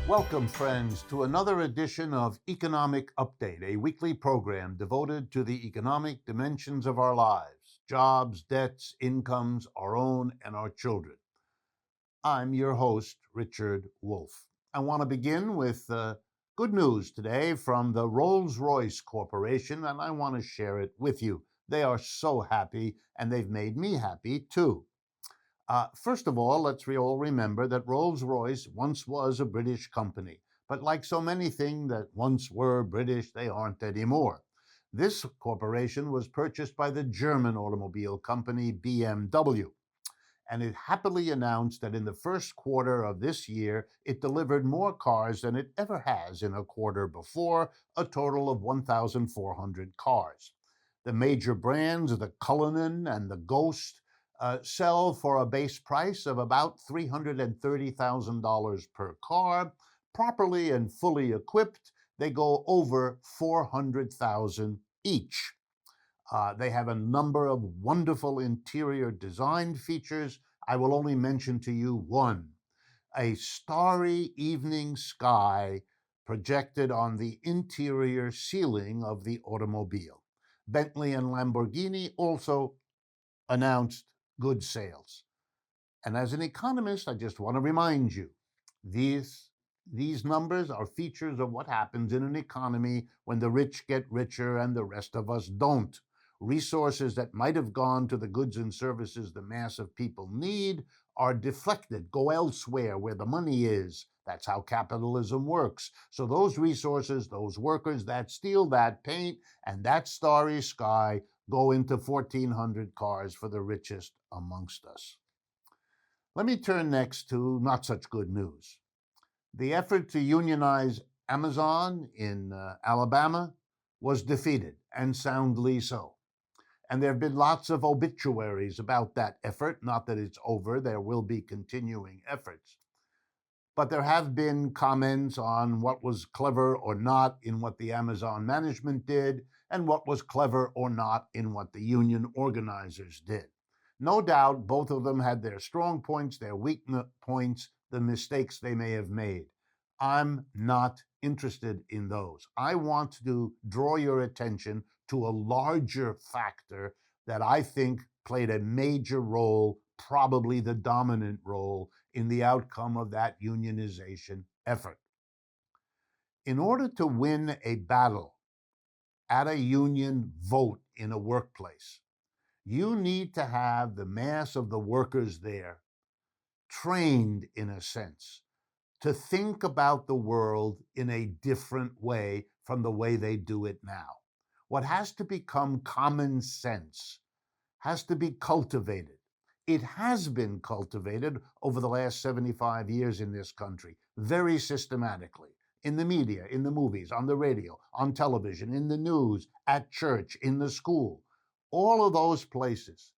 Welcome, friends, to another edition of Economic Update, a weekly program devoted to the economic dimensions of our lives: jobs, debts, incomes, our own and our children. I'm your host, Richard Wolff. I want to begin with good news today from the Rolls-Royce Corporation, and I want to share it with you. They are so happy, and they've made me happy too. First of all, let's all remember that Rolls-Royce once was a British company, but like so many things that once were British, they aren't anymore. This corporation was purchased by the German automobile company BMW, and it happily announced that in the first quarter of this year, it delivered more cars than it ever has in a quarter before, a total of 1,400 cars. The major brands, the Cullinan and the Ghost, sell for a base price of about $330,000 per car. Properly and fully equipped, they go over 400,000 each. They have a number of wonderful interior design features. I will only mention to you one: a starry evening sky projected on the interior ceiling of the automobile. Bentley and Lamborghini also announced good sales. And as an economist, I just want to remind you, these these numbers are features of what happens in an economy when the rich get richer and the rest of us don't. Resources that might have gone to the goods and services the mass of people need are deflected, go elsewhere where the money is. That's how capitalism works. So those resources, those workers that steal that paint and that starry sky go into 1,400 cars for the richest amongst us. Let me turn next to not such good news. The effort to unionize Amazon in Alabama was defeated, and soundly so. And there have been lots of obituaries about that effort. Not that it's over, there will be continuing efforts. But there have been comments on what was clever or not in what the Amazon management did, and what was clever or not in what the union organizers did. No doubt both of them had their strong points, their weak points, the mistakes they may have made. I'm not interested in those. I want to draw your attention to a larger factor that I think played a major role, probably the dominant role, in the outcome of that unionization effort. In order to win a battle at a union vote in a workplace, you need to have the mass of the workers there trained, in a sense, to think about the world in a different way from the way they do it now. What has to become common sense has to be cultivated. It has been cultivated over the last 75 years in this country, very systematically, in the media, in the movies, on the radio, on television, in the news, at church, in the school. All of those places,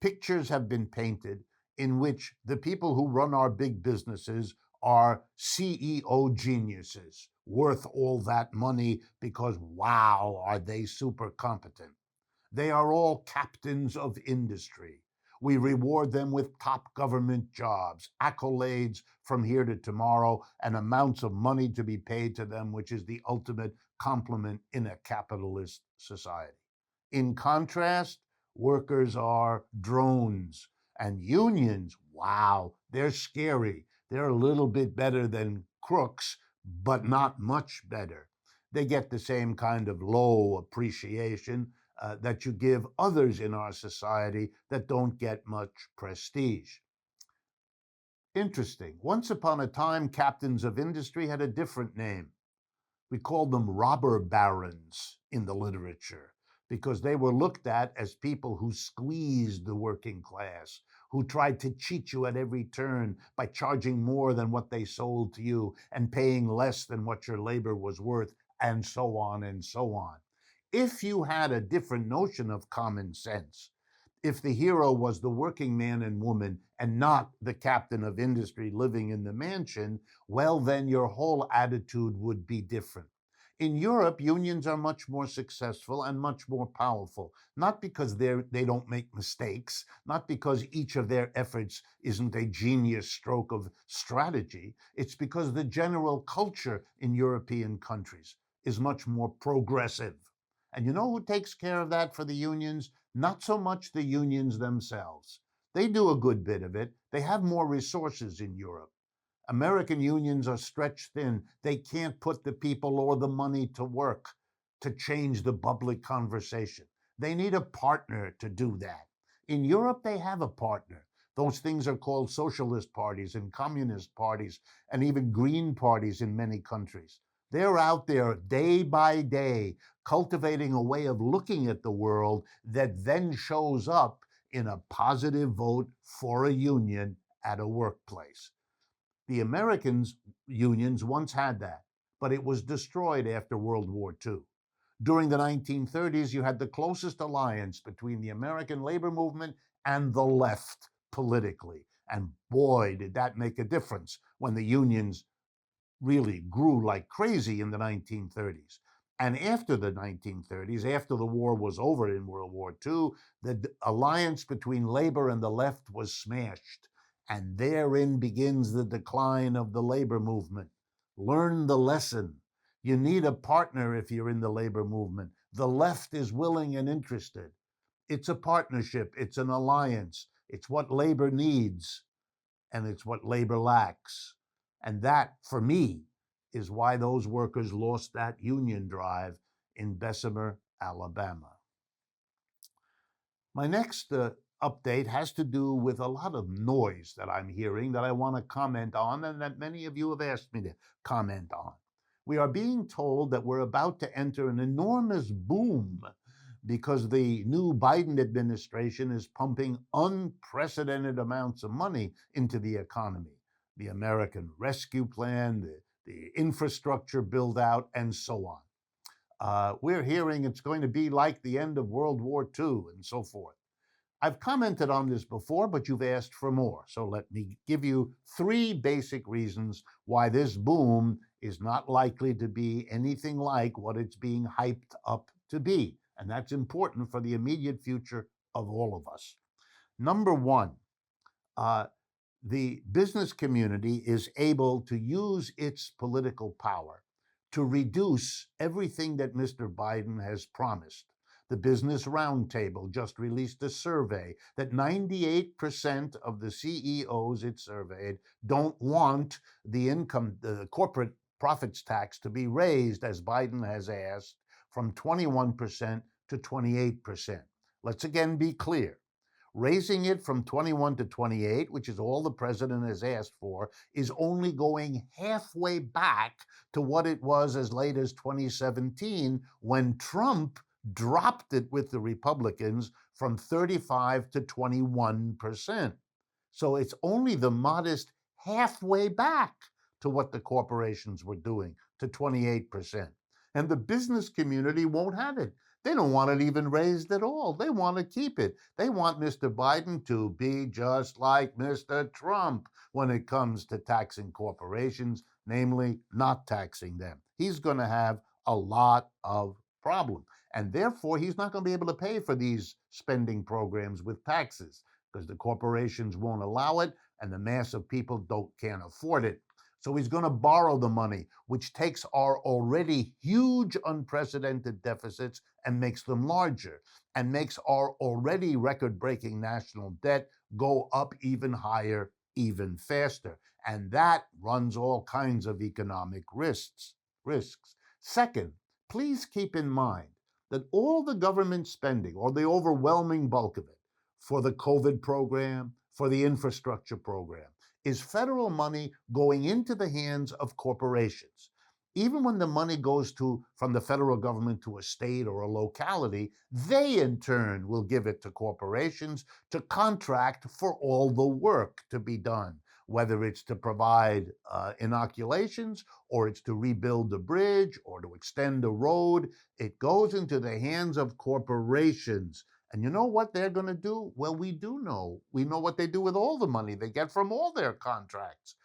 pictures have been painted in which the people who run our big businesses are CEO geniuses, worth all that money because, wow, are they super competent. They are all captains of industry. We reward them with top government jobs, accolades from here to tomorrow, and amounts of money to be paid to them, which is the ultimate compliment in a capitalist society. In contrast, workers are drones, and unions, wow, they're scary. They're a little bit better than crooks, but not much better. They get the same kind of low appreciation that you give others in our society that don't get much prestige. Interesting. Once upon a time, captains of industry had a different name. We called them robber barons in the literature because they were looked at as people who squeezed the working class, who tried to cheat you at every turn by charging more than what they sold to you and paying less than what your labor was worth, and so on and so on. If you had a different notion of common sense, if the hero was the working man and woman and not the captain of industry living in the mansion, well, then your whole attitude would be different. In Europe, unions are much more successful and much more powerful, not because they don't make mistakes, not because each of their efforts isn't a genius stroke of strategy. It's because the general culture in European countries is much more progressive. And you know who takes care of that for the unions? Not so much the unions themselves. They do a good bit of it. They have more resources in Europe. American unions are stretched thin. They can't put the people or the money to work to change the public conversation. They need a partner to do that. In Europe, they have a partner. Those things are called socialist parties and communist parties and even green parties in many countries. They're out there day by day cultivating a way of looking at the world that then shows up in a positive vote for a union at a workplace. The Americans' unions once had that, but it was destroyed after World War II. During the 1930s, you had the closest alliance between the American labor movement and the left politically. And boy, did that make a difference when the unions really grew like crazy in the 1930s. And after the 1930s, after the war was over in World War II, the alliance between labor and the left was smashed. And therein begins the decline of the labor movement. Learn the lesson. You need a partner if you're in the labor movement. The left is willing and interested. It's a partnership, it's an alliance, it's what labor needs, and it's what labor lacks. And that, for me, is why those workers lost that union drive in Bessemer, Alabama. My next update has to do with a lot of noise that I'm hearing that I want to comment on and that many of you have asked me to comment on. We are being told that we're about to enter an enormous boom because the new Biden administration is pumping unprecedented amounts of money into the economy. The American Rescue Plan, the infrastructure build out, and so on. We're hearing it's going to be like the end of World War II and so forth. I've commented on this before, but you've asked for more. So let me give you three basic reasons why this boom is not likely to be anything like what it's being hyped up to be. And that's important for the immediate future of all of us. Number one, the business community is able to use its political power to reduce everything that Mr. Biden has promised. The Business Roundtable just released a survey that 98% of the CEOs it surveyed don't want the corporate profits tax to be raised, as Biden has asked, from 21% to 28%. Let's again be clear. Raising it from 21 to 28, which is all the president has asked for, is only going halfway back to what it was as late as 2017 when Trump dropped it with the Republicans from 35 to 21%. So it's only the modest halfway back to what the corporations were doing, to 28%. And the business community won't have it. They don't want it even raised at all. They want to keep it. They want Mr. Biden to be just like Mr. Trump when it comes to taxing corporations, namely not taxing them. He's going to have a lot of problems. And therefore, he's not going to be able to pay for these spending programs with taxes because the corporations won't allow it and the mass of people can't afford it. So he's going to borrow the money, which takes our already huge unprecedented deficits and makes them larger, and makes our already record-breaking national debt go up even higher, even faster. And that runs all kinds of economic risks. Second, please keep in mind that all the government spending, or the overwhelming bulk of it, for the COVID program, for the infrastructure program, is federal money going into the hands of corporations. Even when the money goes from the federal government to a state or a locality, they in turn will give it to corporations to contract for all the work to be done, whether it's to provide inoculations or it's to rebuild the bridge or to extend a road. It goes into the hands of corporations. And you know what they're going to do? Well, we do know. We know what they do with all the money they get from all their contracts.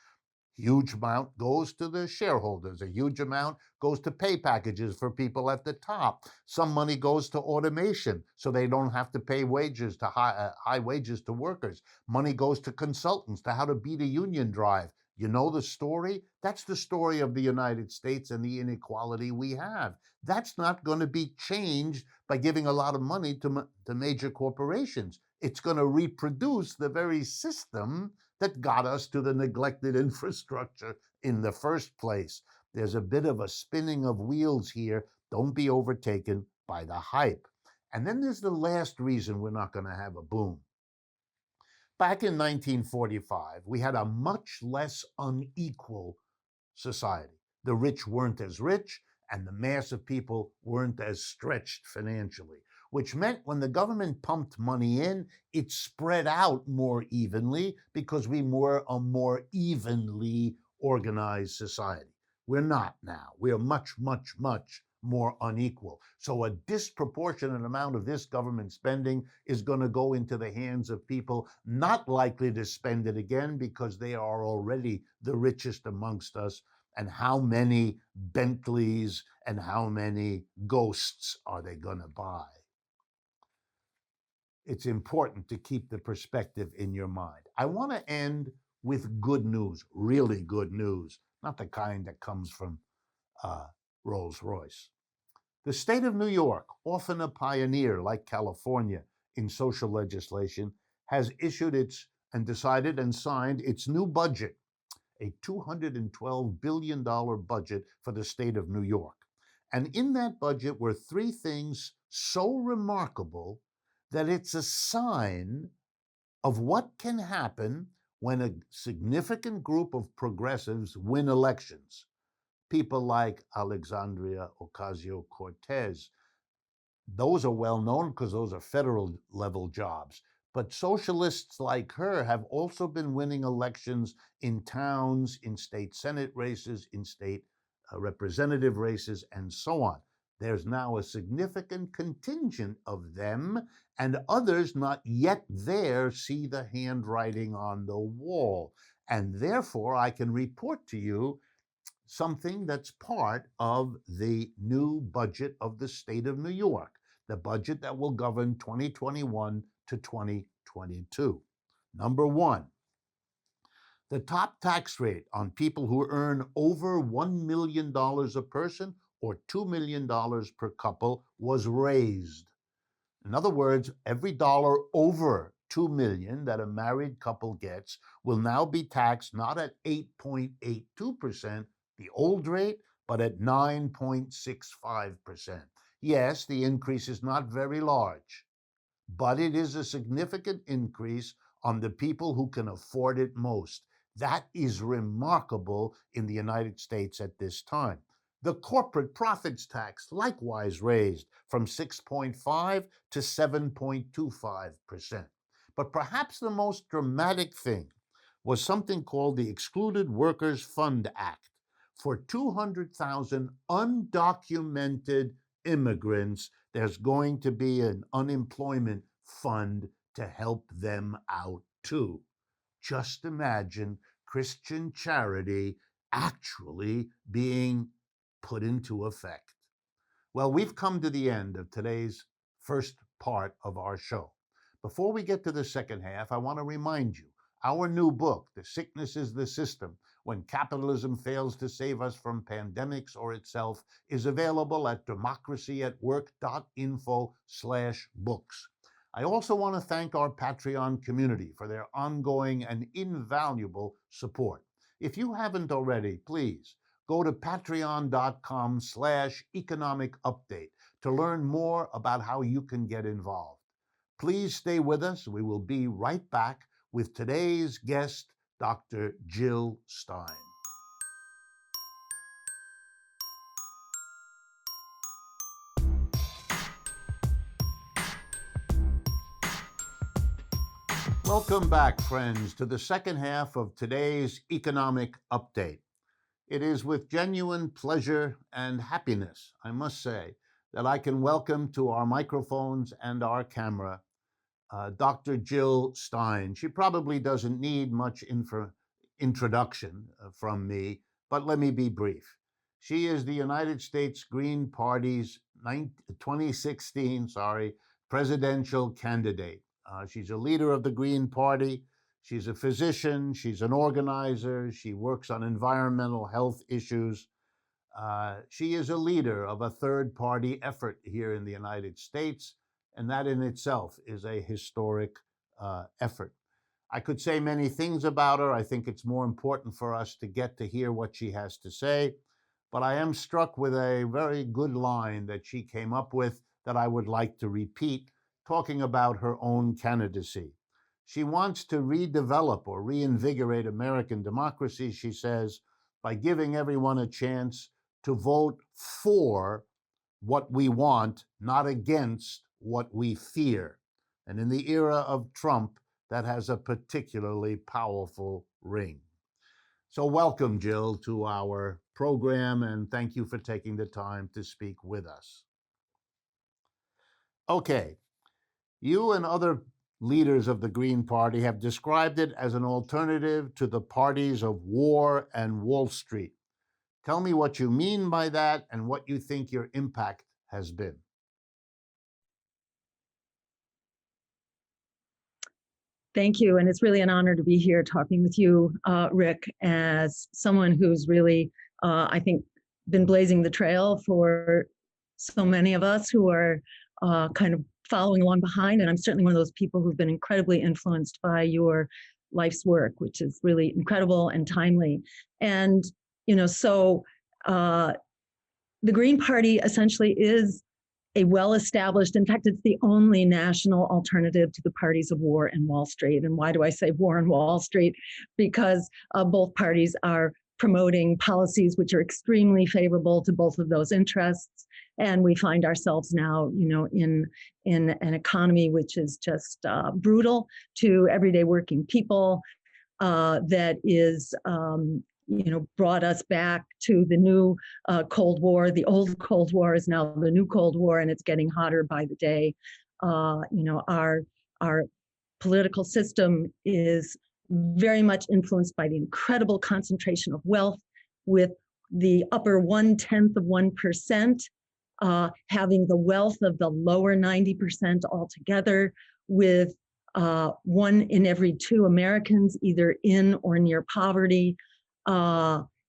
Huge amount goes to the shareholders. A huge amount goes to pay packages for people at the top. Some money goes to automation so they don't have to pay wages to high wages to workers. Money goes to consultants to how to beat a union drive. You know the story? That's the story of the United States and the inequality we have. That's not going to be changed by giving a lot of money to major corporations. It's going to reproduce the very system that got us to the neglected infrastructure in the first place. There's a bit of a spinning of wheels here. Don't be overtaken by the hype. And then there's the last reason we're not going to have a boom. Back in 1945, we had a much less unequal society. The rich weren't as rich, and the mass of people weren't as stretched financially, which meant when the government pumped money in, it spread out more evenly because we were a more evenly organized society. We're not now. We're much, much, much more unequal. So a disproportionate amount of this government spending is going to go into the hands of people not likely to spend it again because they are already the richest amongst us. And how many Bentleys and how many ghosts are they going to buy? It's important to keep the perspective in your mind. I want to end with good news, really good news, not the kind that comes from Rolls-Royce. The state of New York, often a pioneer like California in social legislation, has issued and decided and signed its new budget, a $212 billion budget for the state of New York. And in that budget were three things so remarkable that it's a sign of what can happen when a significant group of progressives win elections. People like Alexandria Ocasio-Cortez, those are well known because those are federal level jobs. But socialists like her have also been winning elections in towns, in state Senate races, in state representative races, and so on. There's now a significant contingent of them, and others not yet there see the handwriting on the wall. And therefore, I can report to you something that's part of the new budget of the state of New York, the budget that will govern 2021 to 2022. Number one, the top tax rate on people who earn over $1 million a person or $2 million per couple was raised. In other words, every dollar over $2 million that a married couple gets will now be taxed not at 8.82%, the old rate, but at 9.65%. Yes, the increase is not very large, but it is a significant increase on the people who can afford it most. That is remarkable in the United States at this time. The corporate profits tax likewise raised from 6.5 to 7.25%. But perhaps the most dramatic thing was something called the Excluded Workers Fund Act. For 200,000 undocumented immigrants, there's going to be an unemployment fund to help them out too. Just imagine Christian charity actually being put into effect. Well, we've come to the end of today's first part of our show. Before we get to the second half, I want to remind you our new book, The Sickness is the System, When Capitalism Fails to Save Us from Pandemics or Itself, is available at democracyatwork.info/books. I also want to thank our Patreon community for their ongoing and invaluable support. If you haven't already, please go to patreon.com/economic update to learn more about how you can get involved. Please stay with us. We will be right back with today's guest, Dr. Jill Stein. Welcome back, friends, to the second half of today's economic update. It is with genuine pleasure and happiness, I must say, that I can welcome to our microphones and our camera Dr. Jill Stein. She probably doesn't need much introduction from me, but let me be brief. She is the United States Green Party's 2016, presidential candidate. She's a leader of the Green Party. She's a physician. She's an organizer. She works on environmental health issues. She is a leader of a third-party effort here in the United States, and that in itself is a historic effort. I could say many things about her. I think it's more important for us to get to hear what she has to say. But I am struck with a very good line that she came up with that I would like to repeat, talking about her own candidacy. She wants to redevelop or reinvigorate American democracy, she says, by giving everyone a chance to vote for what we want, not against what we fear. And in the era of Trump, that has a particularly powerful ring. So welcome, Jill, to our program, and thank you for taking the time to speak with us. Okay, you and other leaders of the Green Party have described it as an alternative to the parties of war and Wall Street. Tell me what you mean by that and what you think your impact has been. Thank you. And it's really an honor to be here talking with you, Rick, as someone who's really, I think, been blazing the trail for so many of us who are kind of following along behind. And I'm certainly one of those people who've been incredibly influenced by your life's work, which is really incredible and timely. And, so the Green Party essentially is a well-established, in fact, it's the only national alternative to the parties of war and Wall Street. And why do I say war and Wall Street? Because both parties are promoting policies which are extremely favorable to both of those interests. And we find ourselves now, in an economy which is just brutal to everyday working people, that is brought us back to the new Cold War. The old Cold War is now the new Cold War, and it's getting hotter by the day. Our political system is very much influenced by the incredible concentration of wealth, with the upper 0.1% having the wealth of the lower 90% altogether, with 1 in every 2 Americans either in or near poverty,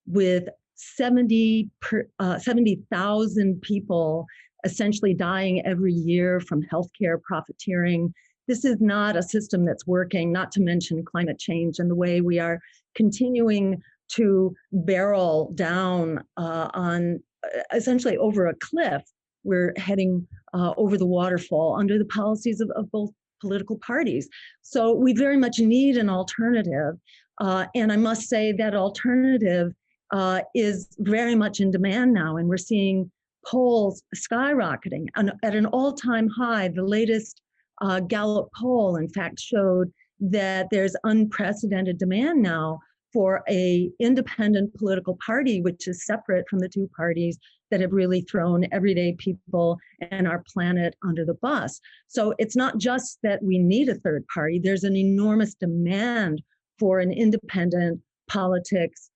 with 70,000 people essentially dying every year from healthcare profiteering. This is not a system that's working, not to mention climate change and the way we are continuing to barrel down on essentially over a cliff. We're heading over the waterfall under the policies of both political parties. So we very much need an alternative. And I must say that alternative is very much in demand now, and we're seeing polls skyrocketing at an all-time high. The latest Gallup poll, in fact, showed that there's unprecedented demand now for an independent political party, which is separate from the two parties that have really thrown everyday people and our planet under the bus. So it's not just that we need a third party, there's an enormous demand for an independent politics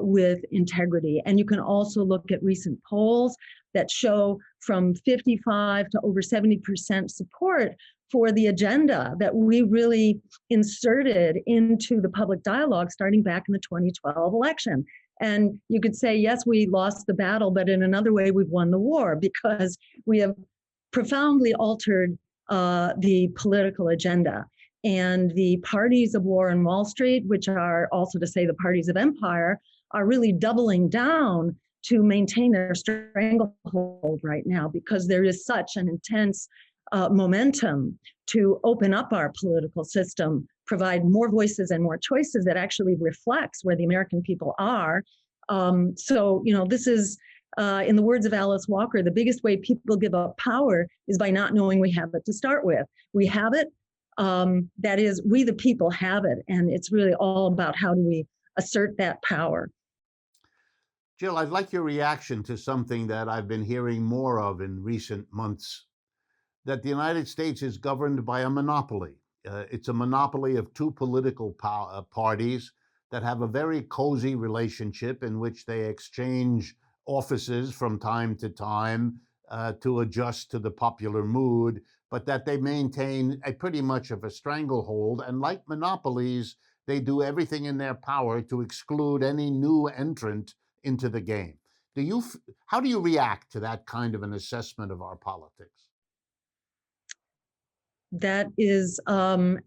with integrity. And you can also look at recent polls that show from 55 to over 70% support for the agenda that we really inserted into the public dialogue starting back in the 2012 election. And you could say, yes, we lost the battle, but in another way, we've won the war, because we have profoundly altered the political agenda. And the parties of war and Wall Street, which are also to say the parties of empire, are really doubling down to maintain their stranglehold right now, because there is such an intense momentum to open up our political system, provide more voices and more choices that actually reflects where the American people are. This is, in the words of Alice Walker, the biggest way people give up power is by not knowing we have it to start with. We have it. That is, we the people have it, and it's really all about how do we assert that power. Jill, I'd like your reaction to something that I've been hearing more of in recent months, that the United States is governed by a monopoly. It's a monopoly of two political parties that have a very cozy relationship in which they exchange offices from time to time to adjust to the popular mood, but that they maintain a pretty much of a stranglehold. And like monopolies, they do everything in their power to exclude any new entrant into the game. How do you react to that kind of an assessment of our politics? That is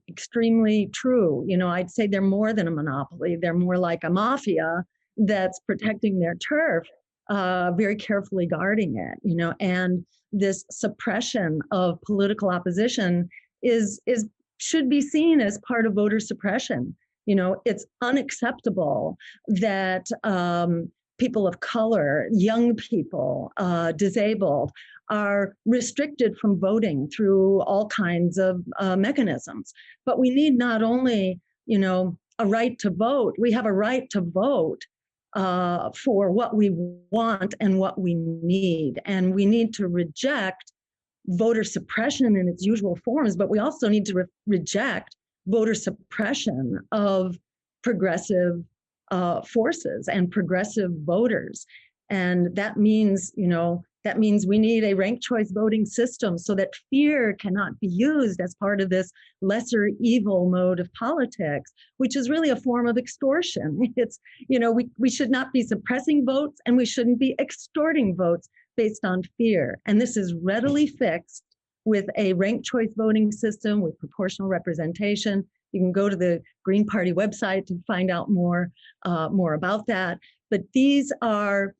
extremely true. I'd say they're more than a monopoly. They're more like a mafia that's protecting their turf, very carefully guarding it. And this suppression of political opposition is should be seen as part of voter suppression. It's unacceptable that people of color, young people, disabled, are restricted from voting through all kinds of mechanisms. But we need not only, a right to vote, we have a right to vote for what we want and what we need. And we need to reject voter suppression in its usual forms, but we also need to reject voter suppression of progressive forces and progressive voters. And that means, we need a ranked choice voting system so that fear cannot be used as part of this lesser evil mode of politics, which is really a form of extortion. It's, we should not be suppressing votes and we shouldn't be extorting votes based on fear. And this is readily fixed with a ranked choice voting system with proportional representation. You can go to the Green Party website to find out more about that. But these are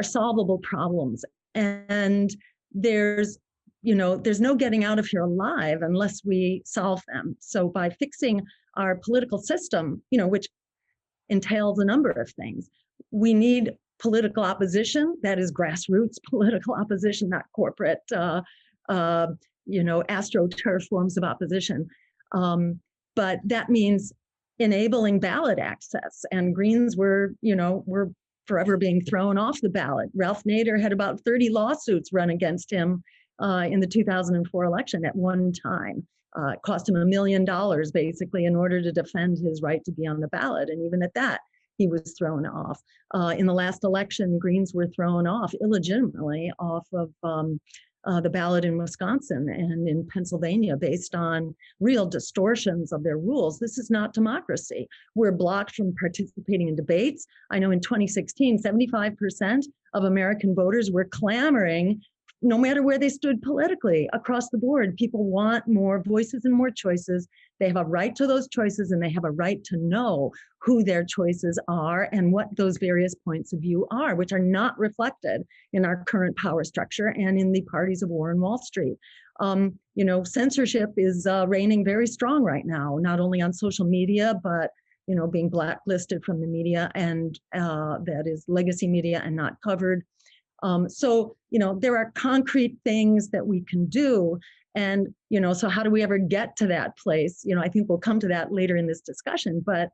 solvable problems, and there's no getting out of here alive unless we solve them. So by fixing our political system, which entails a number of things, we need political opposition that is grassroots political opposition, not corporate, astroturf forms of opposition. But that means enabling ballot access, and Greens were forever being thrown off the ballot. Ralph Nader had about 30 lawsuits run against him in the 2004 election at one time. It cost him $1 million basically in order to defend his right to be on the ballot. And even at that, he was thrown off. In the last election, Greens were thrown off illegitimately off of the ballot in Wisconsin and in Pennsylvania based on real distortions of their rules. This is not democracy. We're blocked from participating in debates. I know in 2016, 75% of American voters were clamoring, no matter where they stood politically, across the board. People want more voices and more choices. They have a right to those choices, and they have a right to know who their choices are and what those various points of view are, which are not reflected in our current power structure and in the parties of war and Wall Street. Censorship is reigning very strong right now, not only on social media, but being blacklisted from the media, and that is legacy media and not covered. So there are concrete things that we can do. And, so how do we ever get to that place? I think we'll come to that later in this discussion, but,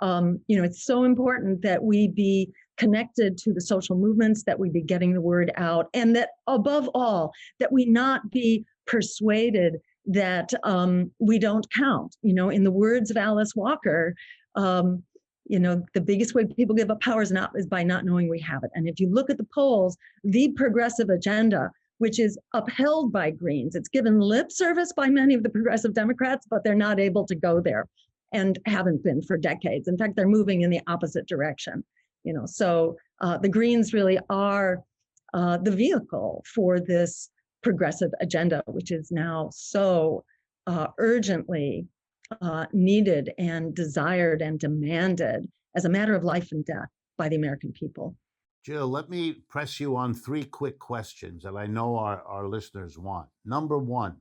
it's so important that we be connected to the social movements, that we be getting the word out, and that above all, that we not be persuaded that we don't count. In the words of Alice Walker, the biggest way people give up power is by not knowing we have it. And if you look at the polls, the progressive agenda, which is upheld by Greens, it's given lip service by many of the progressive Democrats, but they're not able to go there and haven't been for decades. In fact, they're moving in the opposite direction. So the Greens really are the vehicle for this progressive agenda, which is now so urgently needed and desired and demanded as a matter of life and death by the American people. Jill, let me press you on 3 quick questions that I know our listeners want. Number one,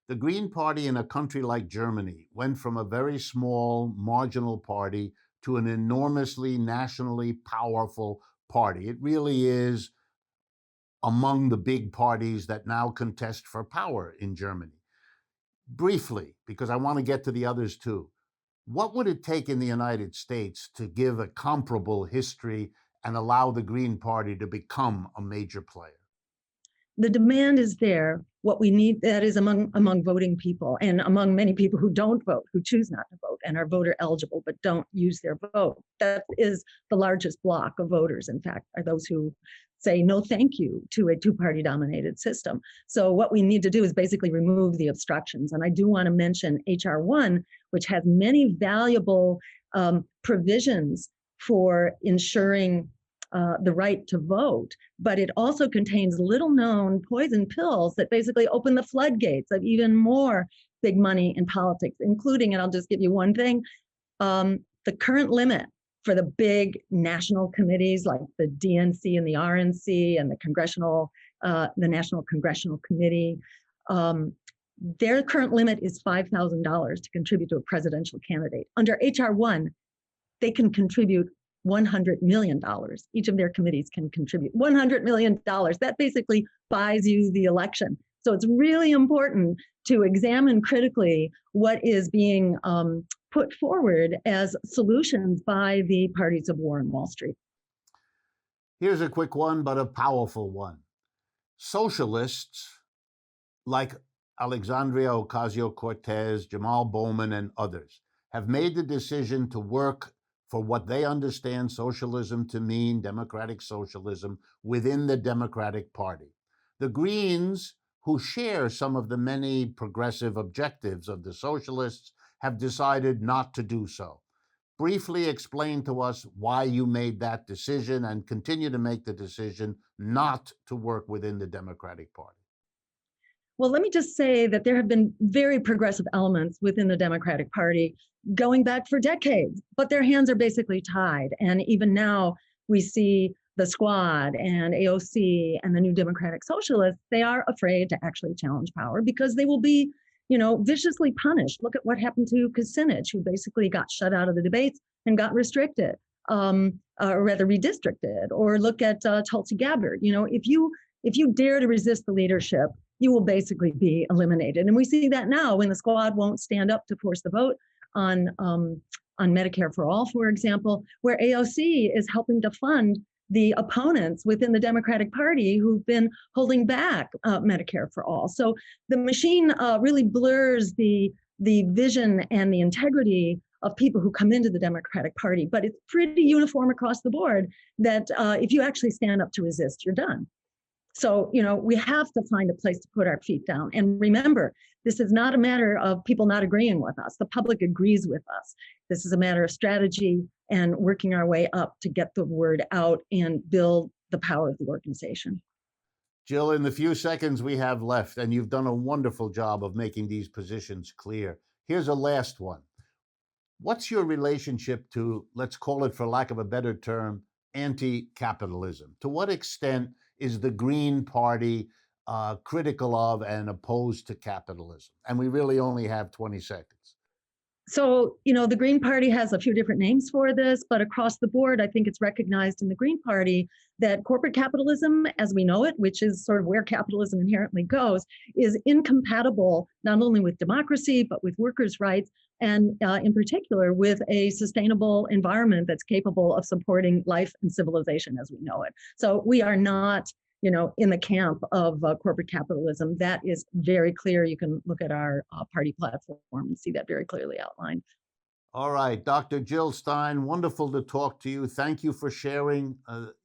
the Green Party in a country like Germany went from a very small marginal party to an enormously nationally powerful party. It really is among the big parties that now contest for power in Germany. Briefly, because I want to get to the others too, what would it take in the United States to give a comparable history and allow the Green Party to become a major player? The demand is there. What we need, that is among voting people and among many people who don't vote, who choose not to vote. and are voter eligible but don't use their vote. That is the largest block of voters, in fact, are those who say no thank you to a two-party dominated system. So what we need to do is basically remove the obstructions. And I do want to mention HR 1, which has many valuable provisions for ensuring the right to vote, but it also contains little known poison pills that basically open the floodgates of even more big money in politics, including, and I'll just give you one thing, the current limit for the big national committees like the DNC and the RNC and the National Congressional Committee. Their current limit is $5,000 to contribute to a presidential candidate. Under HR 1, they can contribute $100 million. Each of their committees can contribute $100 million. That basically buys you the election. So it's really important to examine critically what is being put forward as solutions by the parties of war and Wall Street. Here's a quick one, but a powerful one. Socialists like Alexandria Ocasio-Cortez, Jamal Bowman, and others have made the decision to work for what they understand socialism to mean, democratic socialism, within the Democratic Party. The Greens, who share some of the many progressive objectives of the socialists, have decided not to do so. Briefly explain to us why you made that decision and continue to make the decision not to work within the Democratic Party. Well, let me just say that there have been very progressive elements within the Democratic Party going back for decades, but their hands are basically tied. And even now we see the Squad and AOC and the New Democratic Socialists, they are afraid to actually challenge power because they will be, viciously punished. Look at what happened to Kucinich, who basically got shut out of the debates and got restricted, or rather redistricted. Or look at Tulsi Gabbard. If you dare to resist the leadership, you will basically be eliminated. And we see that now when the Squad won't stand up to force the vote on Medicare for All, for example, where AOC is helping to fund the opponents within the Democratic Party who've been holding back Medicare for All. So the machine really blurs the vision and the integrity of people who come into the Democratic Party. But it's pretty uniform across the board that if you actually stand up to resist, you're done. So, we have to find a place to put our feet down. And remember, this is not a matter of people not agreeing with us. The public agrees with us. This is a matter of strategy and working our way up to get the word out and build the power of the organization. Jill, in the few seconds we have left, and you've done a wonderful job of making these positions clear. Here's a last one. What's your relationship to, let's call it for lack of a better term, anti-capitalism? To what extent is the Green Party critical of and opposed to capitalism? And we really only have 20 seconds. So, the Green Party has a few different names for this, but across the board, I think it's recognized in the Green Party that corporate capitalism, as we know it, which is sort of where capitalism inherently goes, is incompatible not only with democracy, but with workers' rights, and in particular with a sustainable environment that's capable of supporting life and civilization as we know it. So we are not, in the camp of corporate capitalism. That is very clear. You can look at our party platform and see that very clearly outlined. All right, Dr. Jill Stein, wonderful to talk to you. Thank you for sharing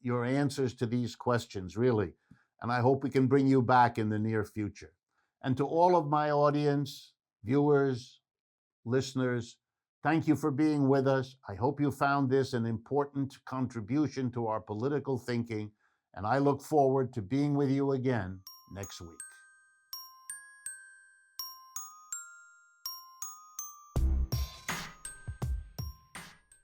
your answers to these questions, really. And I hope we can bring you back in the near future. And to all of my audience, viewers, listeners, thank you for being with us. I hope you found this an important contribution to our political thinking, and I look forward to being with you again next week.